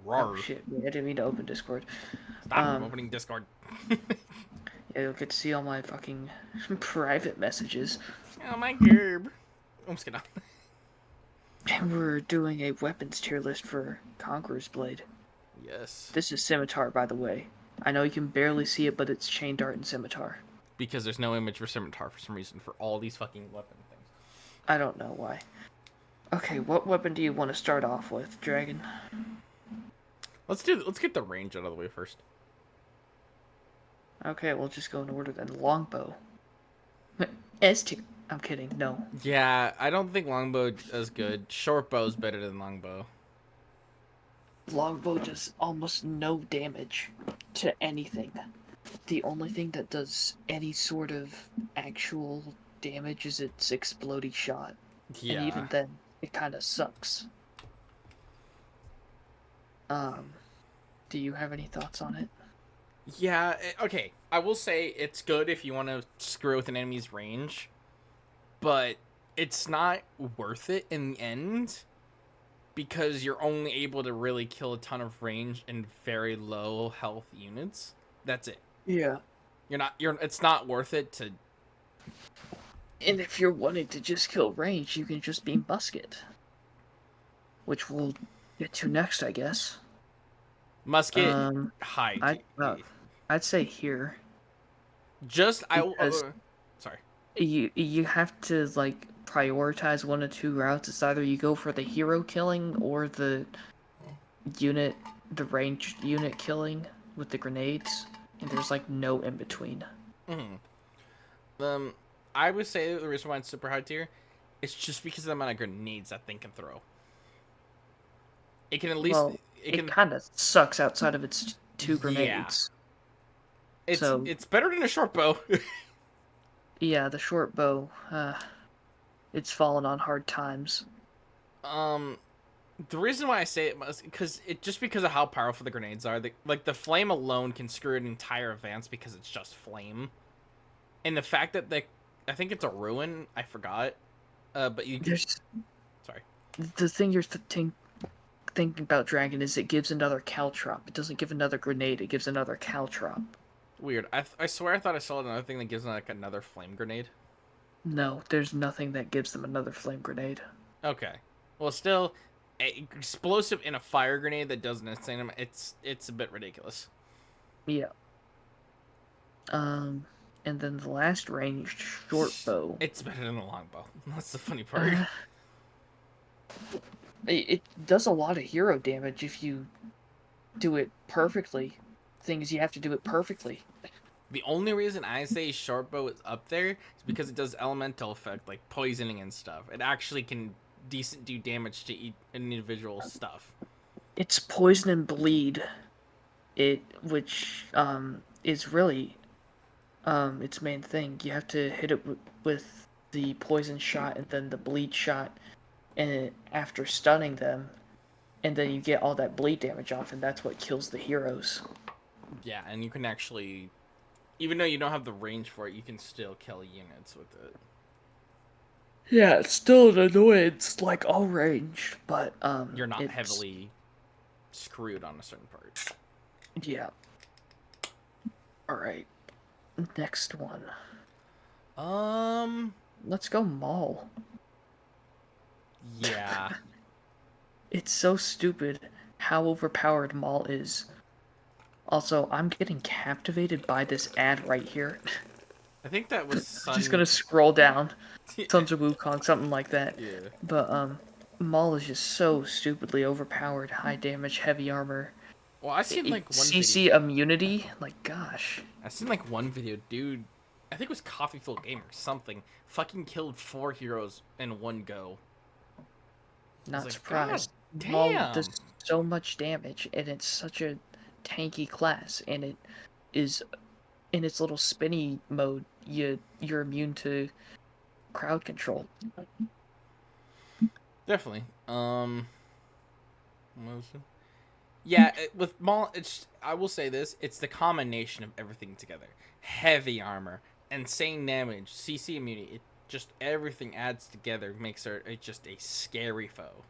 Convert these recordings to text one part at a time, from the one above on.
Oh Rawr. shit, I didn't mean to open Discord. Stop opening Discord. Yeah, you'll get to see all my fucking private messages. Oh my gerb. I'm just kidding. And we're doing a weapons tier list for Conqueror's Blade. Yes. This is Scimitar, by the way. I know you can barely see it, but it's Chain Dart and Scimitar. Because there's no image for Scimitar for some reason for all these fucking weapon things. I don't know why. Okay, what weapon do you want to start off with, Dragon? Let's get the range out of the way first. Okay, we'll just go in order then. Longbow. S tier. I'm kidding. No. Yeah, I don't think longbow is good. Short bow is better than longbow. Longbow does almost no damage to anything. The only thing that does any sort of actual damage is its explodey shot. And Yeah. even then, it kind of sucks. Do you have any thoughts on it? Yeah, okay. I will say it's good if you want to screw with an enemy's range, but it's not worth it in the end because you're only able to really kill a ton of range in very low health units. That's it. Yeah. It's not worth it to. And if you're wanting to just kill range, you can just beam musket. Which we'll get to next, I guess. Musket high. I'd say here. Just I Because sorry. you have to like prioritize one of two routes. It's either you go for the hero killing or the ranged unit killing with the grenades, and there's like no in between. I would say the reason why it's super high tier, it's just because of the amount of grenades that thing can throw. It can at least It kind of sucks outside of its two grenades. It's better than a short bow. Yeah, the short bow, it's fallen on hard times. The reason why I say it is because of how powerful the grenades are. The flame alone can screw an entire advance because it's just flame, and the fact that I think it's a ruin. I forgot, but you can. Sorry. The thing you're thinking about Dragon is it gives another caltrop. It doesn't give another grenade. It gives another caltrop. Weird. I swear I thought I saw another thing that gives them like another flame grenade. No, there's nothing that gives them another flame grenade. Okay. Well, still, explosive in a fire grenade that doesn't insane them. It's a bit ridiculous. Yeah. And then the last ranged short bow. It's better than a longbow. That's the funny part. It does a lot of hero damage if you do it perfectly. Things you have to do it perfectly. The only reason I say short bow is up there is because it does elemental effect like poisoning and stuff. It actually can do damage to individual stuff. It's poison and bleed. Which is really its main thing. You have to hit it with the poison shot and then the bleed shot, and after stunning them, and then you get all that bleed damage off, and that's what kills the heroes. Yeah, and you can actually, even though you don't have the range for it, you can still kill units with it. Yeah, it's still an annoyance, like all range, but you're not heavily screwed on a certain part. Yeah. All right. Next one. Let's go Maul. Yeah. It's so stupid how overpowered Maul is. Also, I'm getting captivated by this ad right here. I think that was I'm just gonna scroll down. Sons of Wukong, something like that. Yeah. But Maul is just so stupidly overpowered. High damage, heavy armor. Well, I seen like one CC video. immunity. Like, gosh. I seen like one video, dude. I think it was Coffeeful Gamer something. Fucking killed 4 heroes in one go. Not surprised. Maul does so much damage, and it's such a tanky class, and it is in its little spinny mode. You're immune to crowd control. Definitely. Yeah, with Maul, I will say this: it's the combination of everything together. Heavy armor, insane damage, CC immunity. It just everything adds together makes her just a scary foe.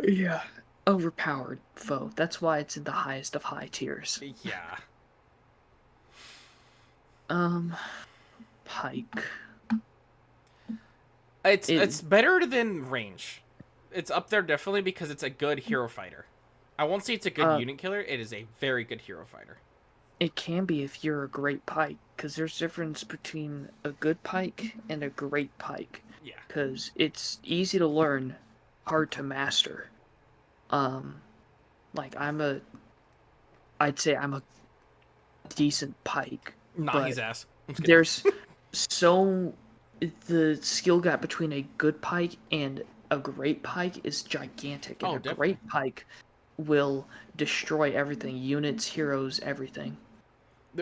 Yeah. overpowered foe. That's why it's in the highest of high tiers. Yeah. Um, Pike. It It's better than range. It's up there definitely because it's a good hero fighter. I won't say it's a good uh unit killer. It is a very good hero fighter. it can be if you're a great pike, because there's difference between a good pike and a great pike. Yeah. Because it's easy to learn, hard to master. Um, like I'd say I'm a decent pike, Nah, but he's ass. I'm just kidding. there's so the skill gap between a good pike and a great pike is gigantic, and Oh, a definitely. great pike will destroy everything, units, heroes, everything.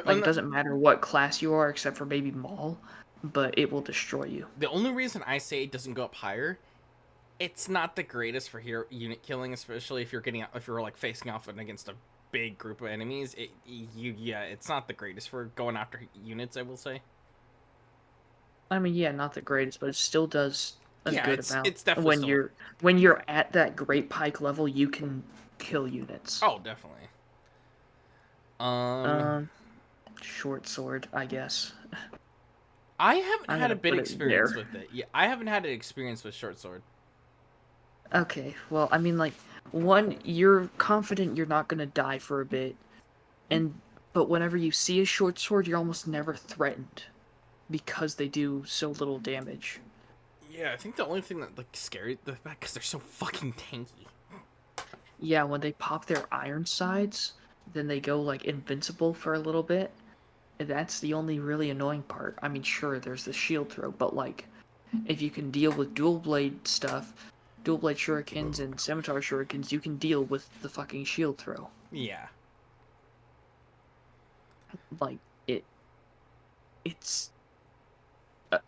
Like it doesn't matter what class you are, except for maybe Maul, but it will destroy you. The only reason I say it doesn't go up higher, it's not the greatest for hero unit killing, especially if you're like facing off against a big group of enemies. It's not the greatest for going after units. I will say. I mean, yeah, not the greatest, but it still does a Yeah, good amount. it's definitely still. When you're at that great pike level, you can kill units. Oh, definitely. Um, Um, Short sword, I guess. I haven't I'm had a gonna bit put it experience there. with it. Yeah, I haven't had an experience with short sword. Okay, well, I mean, like, one, you're confident you're not gonna die for a bit, and but whenever you see a short sword, you're almost never threatened because they do so little damage. Yeah, I think the only thing that like scary the fact because they're so fucking tanky. Yeah, when they pop their iron sides, then they go like invincible for a little bit. And that's the only really annoying part. I mean, sure, there's the shield throw, but like, if you can deal with dual blade stuff, dual blade shurikens and scimitar shurikens, you can deal with the fucking shield throw. Yeah, Like it, it's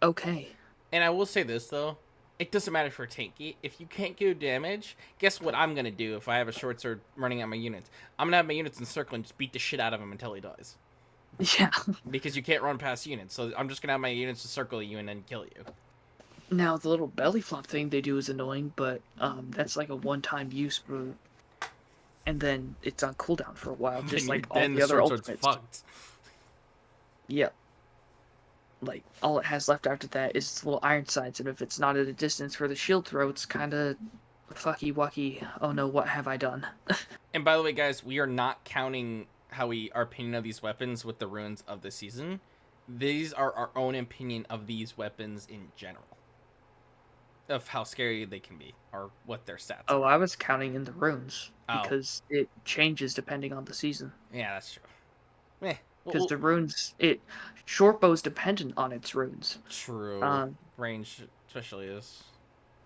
okay. and I will say this though, it doesn't matter for tanky. If you can't do damage, guess what I'm gonna do if I have a short sword running at my units? I'm gonna have my units encircle and just beat the shit out of him until he dies. Yeah. Because you can't run past units, so I'm just gonna have my units encircle you and then kill you. Now the little belly flop thing they do is annoying, but that's like a one-time use move, and then it's on cooldown for a while, just like all Then the the other short sword's ultimates. fucked. Yep. Like all it has left after that is its little iron sights, and if it's not at a distance for the shield throw, it's kind of fucky wucky. Oh no, what have I done? And by the way, guys, we are not counting our opinion of these weapons with the runes of the season. These are our own opinion of these weapons in general, of how scary they can be or what their stats Oh, are. I was counting in the runes Oh, because it changes depending on the season. yeah, that's true. Because the runes, it short bow's dependent on its runes. True. Um, Range especially is.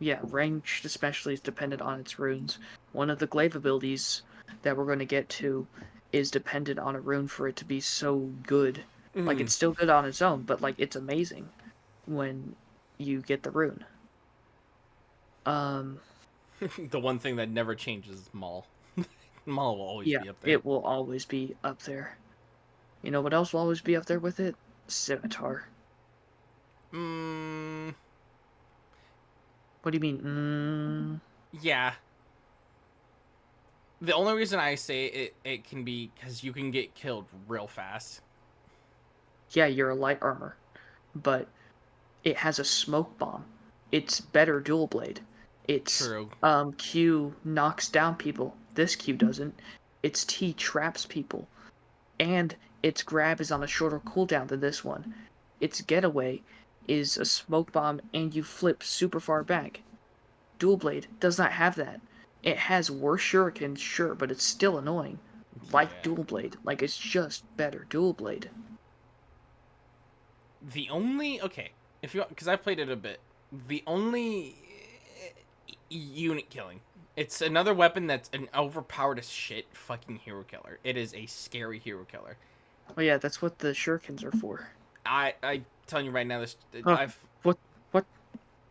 yeah, ranged especially is dependent on its runes. One of the glaive abilities that we're going to get to is dependent on a rune for it to be so good. Like Mm. it's still good on its own, but like it's amazing when you get the rune. Um, The one thing that never changes is Maul. Maul will always yeah, be up there. it will always be up there. You know what else will always be up there with it? Scimitar. Mm, What do you mean? yeah. The only reason I say it can be because you can get killed real fast. Yeah, you're a light armor, but it has a smoke bomb. It's better dual blade. Its True. Q knocks down people. This Q doesn't. Its T traps people. And its grab is on a shorter cooldown than this one. Its getaway is a smoke bomb and you flip super far back. Dual blade does not have that. It has worse shurikens, sure, but it's still annoying. Like Yeah. dual blade. Like it's just better dual blade. The only okay, if you because I played it a bit. The only unit killing. It's another weapon that's an overpowered as shit fucking hero killer. It is a scary hero killer. Oh yeah, that's what the shurikens are for. I telling you right now, this Huh. I've. What? What?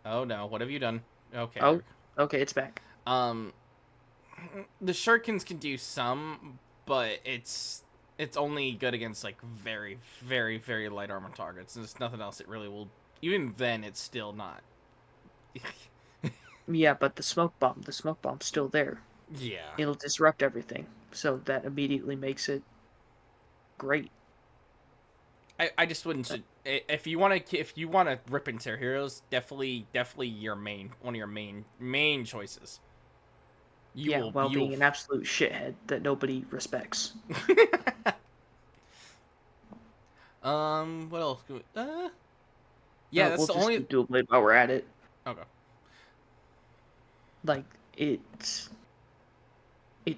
Oh no, what have you done? Okay, there we Oh, okay, it's back. go. The shurikens can do some, but it's only good against like very very very light armor targets. And there's nothing else it really will. Even then, it's still not. Yeah, but the smoke bomb's still there. Yeah. It'll disrupt everything. So that immediately makes it great. I just wouldn't. If you want to rip into your heroes, definitely your main one of your main choices. You Yeah, will while you being an absolute shithead that nobody respects. what else? Yeah, that's We'll the just only. keep Dual Blade while we're at it. Okay. Like it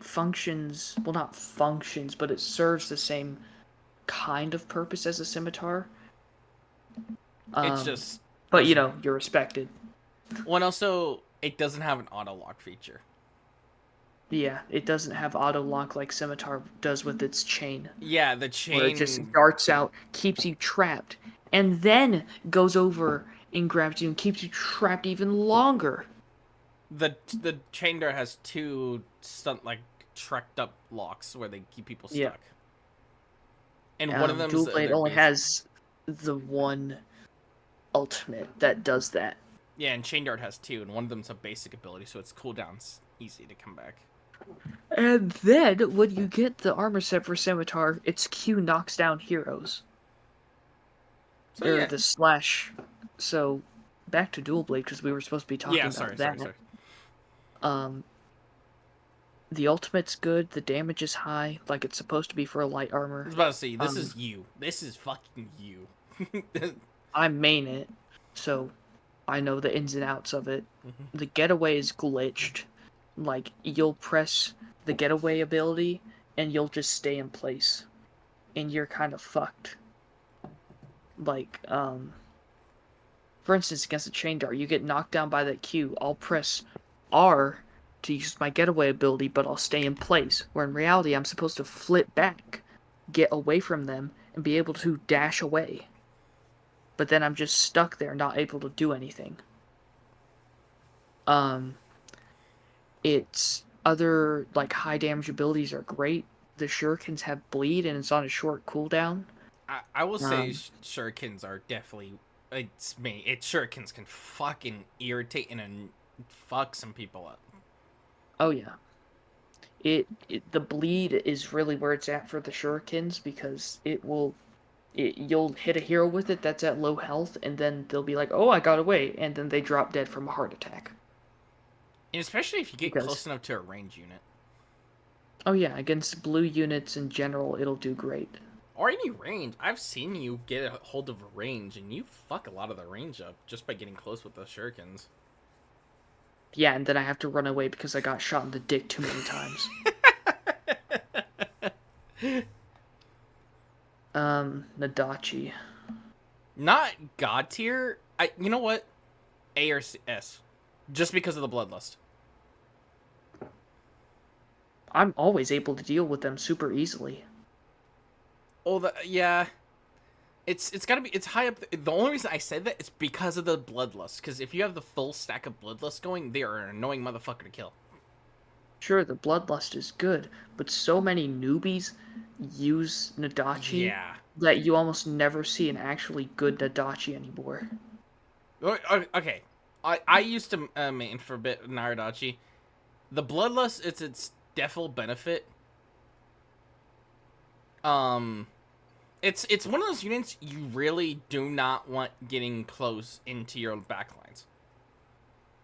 functions, well, not functions, but it serves the same kind of purpose as a scimitar. It's Um, just but doesn't. you're respected. Well, and also it doesn't have an auto lock feature. Yeah, it doesn't have auto lock like scimitar does with its chain, Yeah, the where it just chain. darts out, keeps you trapped, and then goes over and grabs you and keeps you trapped even longer. The chain door has two stunt like tracked up locks where they keep people Yeah. stuck, and one of them's Dual Blade their only base. has the one ultimate that does that. Yeah, and chain dart has two, and one of them's a basic ability, so its cooldown's easy to come back. And then, when you get the armor set for Scimitar, its Q knocks down heroes. So Or yeah, the slash. So, back to Dual Blade, because we were supposed to be yeah. talking Sorry, about sorry, that. sorry. Um, the ultimate's good, the damage is high, like it's supposed to be for a light I armor. was about to say this Um, is you. This is fucking you. I main it, so I know the ins and outs of it. The getaway is glitched. Like, you'll press the getaway ability, and you'll just stay in place. And you're kind of fucked. Like, for instance, against a chain dart, you get knocked down by that Q. I'll press R to use my getaway ability, but I'll stay in place. Where in reality, I'm supposed to flip back, get away from them, and be able to dash away. But then I'm just stuck there, not able to do anything. Um, its other like high damage abilities are great. The shurikens have bleed, and it's on a short cooldown. I will say Um, shurikens are definitely it's me. It shurikens can fucking irritate and fuck some people up. oh yeah, the bleed is really where it's at for the shurikens because you'll hit a hero with it that's at low health, and then they'll be like, "Oh, I got away," and then they drop dead from a heart attack. And especially if you get close Because enough to a range unit. oh yeah, against blue units in general, it'll do great. Or any range. I've seen you get a hold of a range and you fuck a lot of the range up just by getting close with the shurikens. Yeah, and then I have to run away because I got shot in the dick too many times. Nadachi. Not god tier. You know what? A or S. Just because of the bloodlust. I'm always able to deal with them super easily. Oh, yeah. It's gotta be. It's high up. The only reason I said that is because of the bloodlust. Because if you have the full stack of bloodlust going, they are an annoying motherfucker to kill. Sure, the bloodlust is good, but so many newbies use Nadachi Yeah. that you almost never see an actually good Nadachi anymore. Okay. I used to main for a bit Naradachi. The bloodlust, it's its defil benefit. Um, it's one of those units you really do not want getting close into your backlines.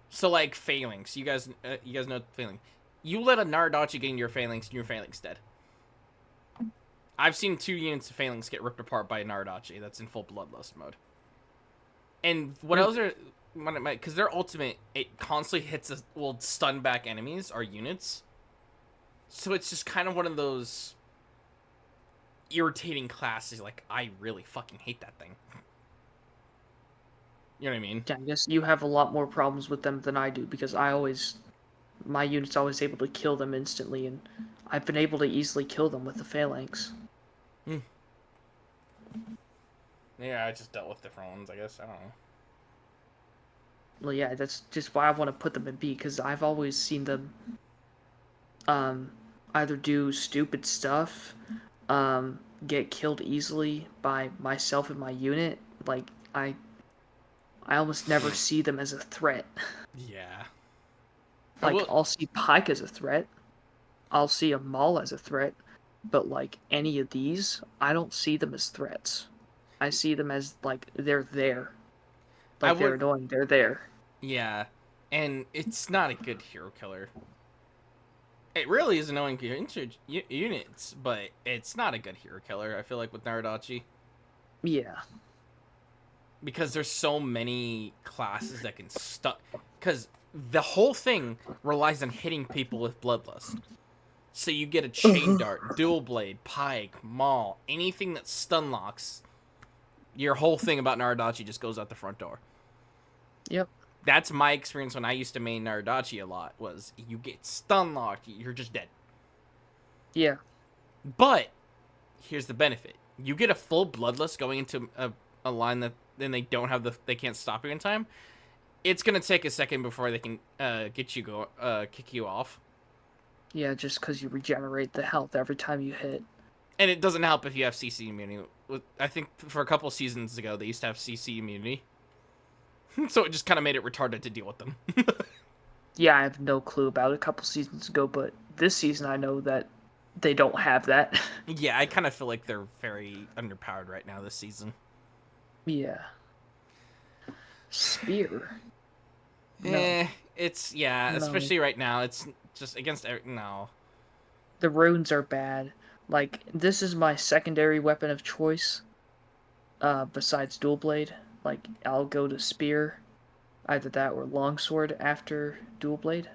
So like phalanx, you guys know phalanx. You let a Naradachi get in your phalanx, and your phalanx dead. I've seen 2 units of phalanx get ripped apart by a Naradachi that's in full bloodlust mode. And what else are because their ultimate it constantly will stun back enemies or units. So it's just kind of one of those irritating classes. Like I really fucking hate that thing. You know what I mean? Yeah, I guess you have a lot more problems with them than I do because my unit's always able to kill them instantly, and I've been able to easily kill them with the phalanx. Hmm. Yeah, I just dealt with different ones. I guess I don't know. Well, yeah, that's just why I want to put them in B because I've always seen them um, either do stupid stuff, get killed easily by myself and my unit. Like I almost never see them as a threat. Yeah. I Like, will. I'll see Pike as a threat. I'll see a Maul as a threat. But, like, any of these, I don't see them as threats. I see them as, like, they're there. I Like, they're would. annoying. They're there. Yeah, and it's not a good hero killer. It really is annoying units, but it's not a good hero killer. I feel like with Naradachi, Yeah. because there's so many classes that can stuck. Because the whole thing relies on hitting people with bloodlust. So you get a chain dart, dual blade, pike, maul, anything that stun locks. Your whole thing about Naradachi just goes out the front door. Yep. That's my experience when I used to main Naradachi a lot. Was you get stun locked, you're just dead. Yeah. But here's the benefit: you get a full bloodlust going into a line that then they can't stop you in time. It's gonna take a second before they can kick you off. Yeah, just because you regenerate the health every time you hit. And it doesn't help if you have CC immunity. I think for a couple seasons ago they used to have CC immunity, so it just kind of made it retarded to deal with them. Yeah, I have no clue about it a couple seasons ago, but this season I know that they don't have that. Yeah, I kind of feel like they're very underpowered right now this season. Yeah. Spear. No. It's No. especially right now. It's just against no. The runes are bad. Like, this is my secondary weapon of choice, besides dual blade. Like, I'll go to spear, either that or longsword after dual blade.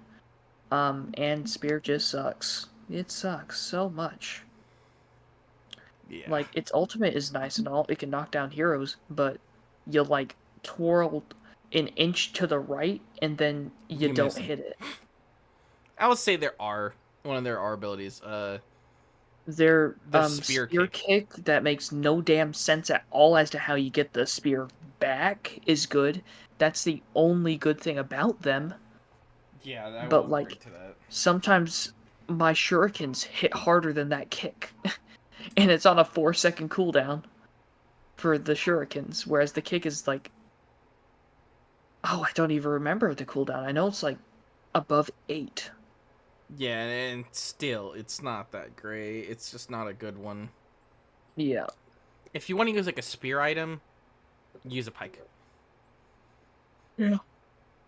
And spear just sucks. It sucks so much. Yeah. Like, its ultimate is nice and all, it can knock down heroes, but you, like, twirl an inch to the right, and then you You don't miss him. hit it. I would say one of their R abilities. Their The spear spear kick. kick that makes no damn sense at all as to how you get the spear back is good. That's the only good thing about them. Yeah, I will But agree like to that. sometimes my shurikens hit harder than that kick. And it's on a 4-second cooldown for the shurikens, whereas the kick is like, oh, I don't even remember the cooldown. I know it's like above 8. Yeah, and still, it's not that great. It's just not a good one. Yeah. If you want to use like a spear item, use a pike. Yeah.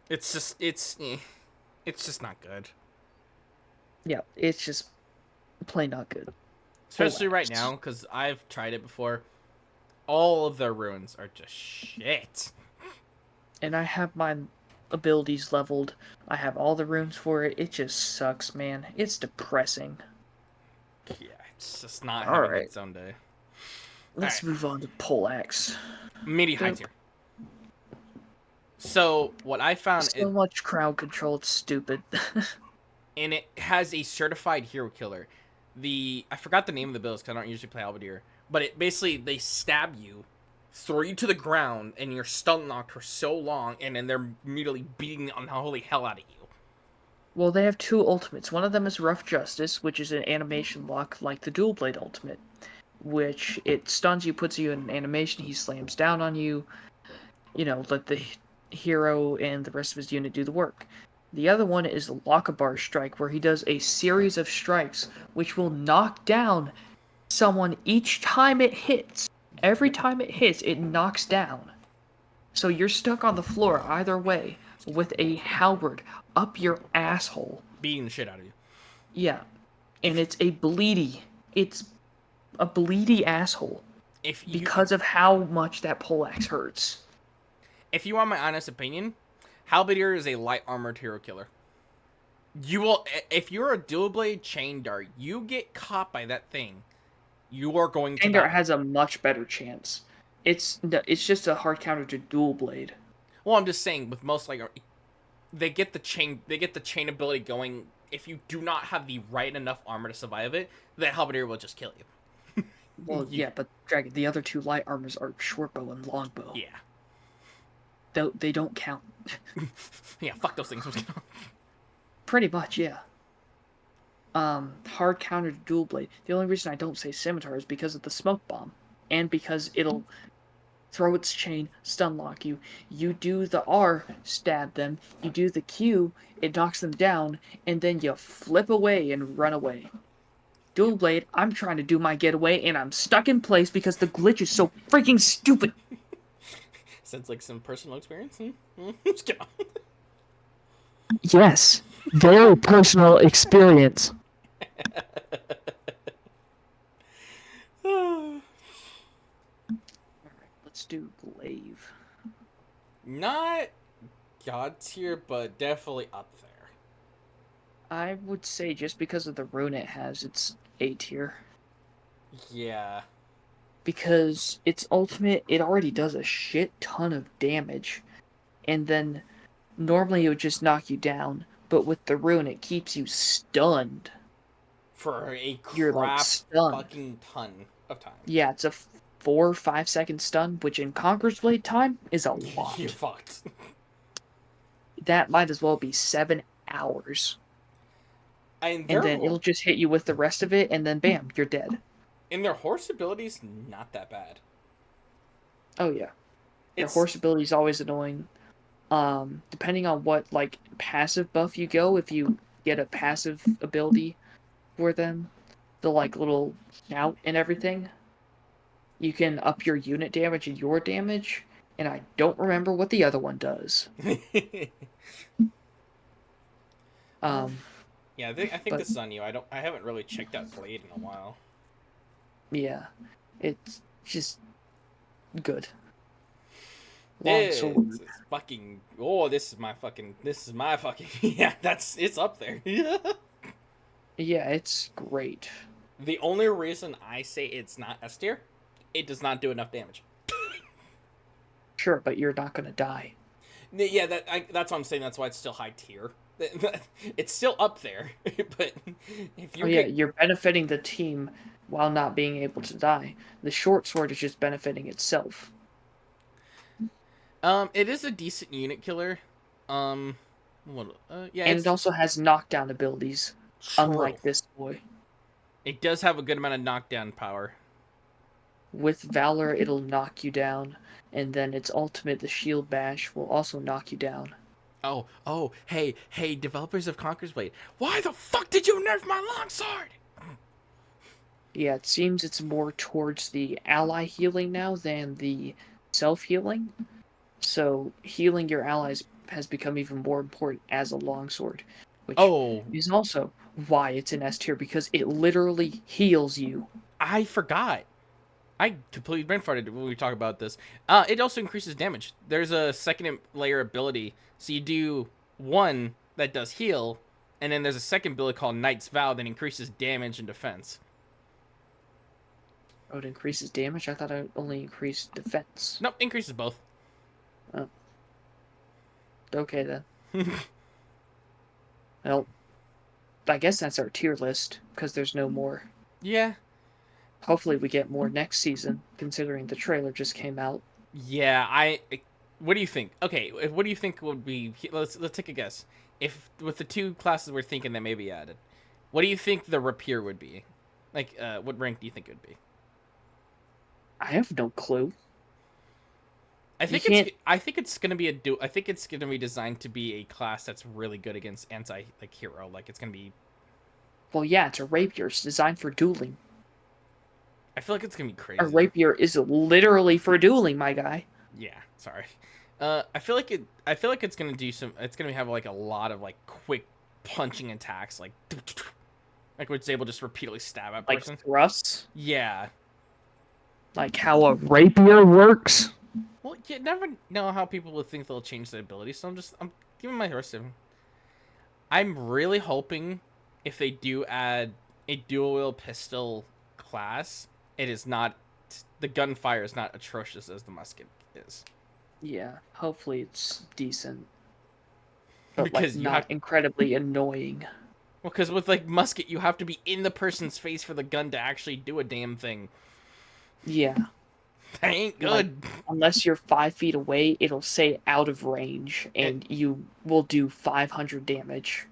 It's just not good. Yeah, it's just plain not good. Especially right Poleaxe. now, because I've tried it before. All of their runes are just shit. And I have my abilities leveled. I have all the runes for it. It just sucks, man. It's depressing. Yeah, it's just not having Alright, its own day. let's Alright, move on to poleaxe. midi high Dope. tier. So, what I found, So much crowd control, it's stupid. and it has a certified hero killer. I forgot the name of the builds because I don't usually play Albadir, but it basically they stab you, throw you to the ground, and you're stun locked for so long, and then they're immediately beating the unholy hell out of you. Well, they have two ultimates. One of them is Rough Justice, which is an animation lock like the Dual Blade ultimate, which it stuns you, puts you in an animation, he slams down on you, let the hero and the rest of his unit do the work. The other one is Lockabar Strike, where he does a series of strikes which will knock down someone each time it hits. Every time it hits, it knocks down. So you're stuck on the floor either way with a halberd up your asshole. Beating the shit out of you. Yeah. And If it's a bleedy asshole if you because of how much that poleaxe hurts. if you want my honest opinion, Halberdier is a light armored hero killer. You will if you're a dual blade chain dart, you get caught by that thing, you are going to Anger die. has a much better chance. It's just a hard counter to dual blade. Well, I'm just saying with most they get the chain ability going. If you do not have the right enough armor to survive it, the halberdier will just kill you. Well, yeah, but Dragon, the other two light armors are shortbow and longbow. Yeah. They don't count. Yeah, fuck those things. Pretty much, yeah. Hard counter to dual blade. The only reason I don't say scimitar is because of the smoke bomb, and because throw its chain, stun lock you. You do the R, stab them. You do the Q, it knocks them down, and then you flip away and run away. Dual Blade, I'm trying to do my getaway, and I'm stuck in place because the glitch is so freaking stupid. Sounds like some personal experience. Just kidding. Yes, very personal experience. Alright, let's do Glaive. Not god tier, but definitely up there. I would say just because of the rune it has, it's A tier. Yeah. Because its ultimate, it already does a shit ton of damage. And then normally it would just knock you down, but with the rune it keeps you stunned. For a You're like crap stunned. fucking ton of time. Yeah, it's a 4 or 5 second stun, which in Conqueror's Blade time is a You're lot. fucked. That might as well be 7 hours. And And their then it'll just hit you with the rest of it, and then bam, you're dead. horse ability's not that bad. Oh yeah. Their It's horse ability is always annoying. Depending on what like passive buff you go, if you get a passive ability for them, the like little shout and everything, you can up your unit damage and your damage. And I don't remember what the other one does. Um, yeah, I think but this is on you. I haven't really checked out Blade in a while. yeah, it's just good. Long sword. It's fucking. Oh, this is my fucking. Yeah, it's up there. Yeah, it's great. The only reason I say it's not S tier, it does not do enough damage. Sure, but you're not gonna die. Yeah, that's what I'm saying. That's why it's still high tier. It's still up there, but if Oh you yeah, get you're benefiting the team while not being able to die. The short sword is just benefiting itself. it is a decent unit killer. Um, yeah, And it it's also has knockdown abilities, true. unlike this boy. It does have a good amount of knockdown power. With Valor, it'll knock you down, and then its ultimate, the Shield Bash, will also knock you down. Hey, developers of Conqueror's Blade, why the fuck did you nerf my longsword? Yeah, it seems it's more towards the ally healing now than the self-healing. So healing your allies has become even more important as a longsword, which Oh, is also why it's in S tier, because it literally heals you. I forgot. I completely brain farted when we talk about this. It also increases damage. There's a second layer ability. So you do one that does heal, and then there's a second ability called Knight's Vow that increases damage and defense. Oh, it increases damage? I thought it only increased defense. Nope, increases both. Oh. Okay then. Well, I guess that's our tier list, because there's no more. Yeah. Hopefully we get more next season, considering the trailer just came out. Yeah, what do you think? Okay, what do you think would be let's take a guess. If with the two classes we're thinking that may be added, what do you think the rapier would be? Like what rank do you think it would be? I have no clue. I You think it's can't. I think it's gonna be I think it's gonna be designed to be a class that's really good against anti like hero. Like it's gonna be. Well, yeah, it's a rapier. It's designed for dueling. I feel like it's gonna be A crazy. rapier is literally for dueling, my guy. Yeah, sorry. I feel like it. I feel like it's gonna do some. It's gonna have like a lot of like quick punching attacks, like where it's able to just repeatedly stab at Like person. thrusts. Yeah. Like how a rapier works. Well, you never know how people will think they'll change their abilities, so I'm giving my horse to him. I'm really hoping if they do add a dual wield pistol class, it is not the gunfire is not atrocious as the musket is. Yeah, hopefully it's decent. But like Because you not have incredibly annoying. because with like musket you have to be in the person's face for the gun to actually do a damn thing. Yeah. That ain't Like good. unless you're 5 feet away, it'll say out of range And and you will do 500 damage.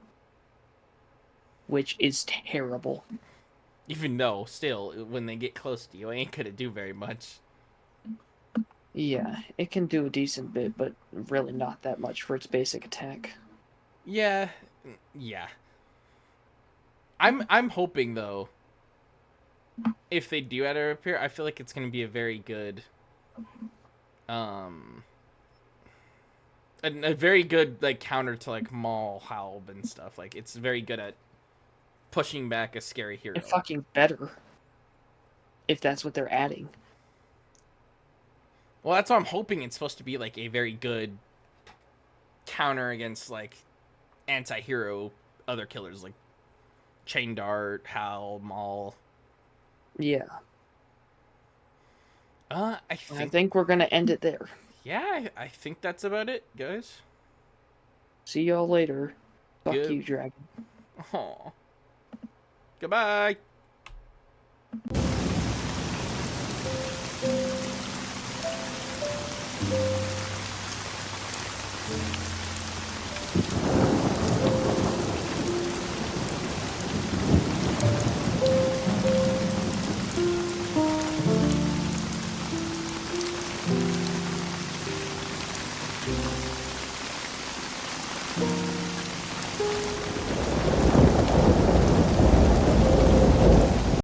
Which is terrible. even though still when they get close to you, I ain't gonna do very much. Yeah, it can do a decent bit, but really not that much for its basic attack. Yeah, yeah. I'm hoping though, if they do add a repair, I feel like it's gonna be a very good, um, a very good like counter to like Maul, Halb, and stuff. Like it's very good at pushing back a scary And hero. fucking better, if that's what they're adding. Well, that's what I'm hoping. It's supposed to be like a very good counter against like anti-hero other killers like Chain Dart, Hal, Maul. Yeah. I I think, think we're gonna end it there. yeah, I think that's about it, guys. See y'all later. Fuck Good. you, dragon. Aw. Goodbye.